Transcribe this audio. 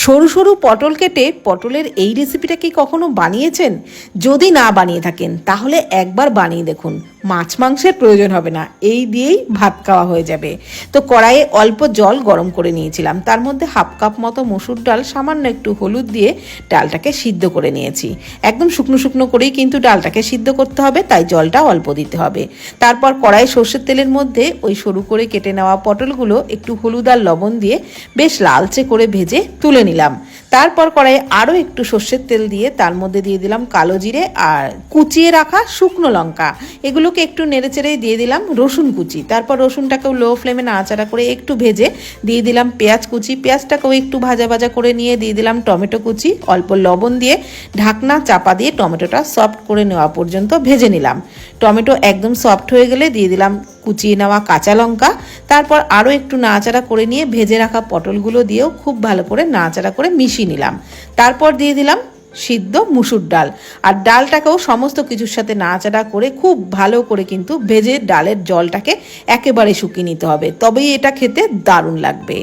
সরু সরু পটল কেটে পটলের এই রেসিপিটা কি কখনো বানিয়েছেন? যদি না বানিয়ে থাকেন তাহলে একবার বানিয়ে দেখুন, মাছ মাংসের প্রয়োজন হবে না, এই দিয়েই ভাত খাওয়া হয়ে যাবে। তো কড়াইয়ে অল্প জল গরম করে নিয়েছিলাম, তার মধ্যে হাফ কাপ মতো মসুর ডাল, সামান্য একটু হলুদ দিয়ে ডালটাকে সিদ্ধ করে নিয়েছি। একদম শুকনো শুকনো করেই কিন্তু ডালটাকে সিদ্ধ করতে হবে, তাই জলটা অল্প দিতে হবে। তারপর কড়াই সর্ষের তেলের মধ্যে ওই সরু করে কেটে নেওয়া পটলগুলো একটু হলুদ আর লবণ দিয়ে বেশ লালচে করে ভেজে তুলে নিলাম। তারপর কড়াইয়ে আরও একটু সর্ষের তেল দিয়ে তার মধ্যে দিয়ে দিলাম কালো জিরে আর কুচিয়ে রাখা শুকনো লঙ্কা, এগুলোকে একটু নেড়েচেড়ে দিয়ে দিলাম রসুন কুচি। তারপর রসুনটাকেও লো ফ্লেমে নাড়াচাড়া করে একটু ভেজে দিয়ে দিলাম পেঁয়াজ কুচি, পেঁয়াজটাকেও একটু ভাজা ভাজা করে নিয়ে দিয়ে দিলাম টমেটো কুচি, অল্প লবণ দিয়ে ঢাকনা চাপা দিয়ে টমেটোটা সফট করে নেওয়া পর্যন্ত ভেজে নিলাম। টমেটো একদম সফট হয়ে গেলে দিয়ে দিলাম কুচিয়ে নেওয়া কাঁচা লঙ্কা। তারপর আরও একটু নাড়াচাড়া করে নিয়ে ভেজে রাখা পটলগুলো দিয়েও খুব ভালো করে নাড়াচাড়া করে মিশিয়ে নিলাম। তারপর দিয়ে দিলাম সিদ্ধ মুসুর ডাল, আর ডালটাকেও সমস্ত কিছুর সাথে নাড়াচাড়া করে খুব ভালো করে কিন্তু ভেজে ডালের জলটাকে একেবারে শুকিয়ে নিতে হবে, তবেই এটা খেতে দারুণ লাগবে।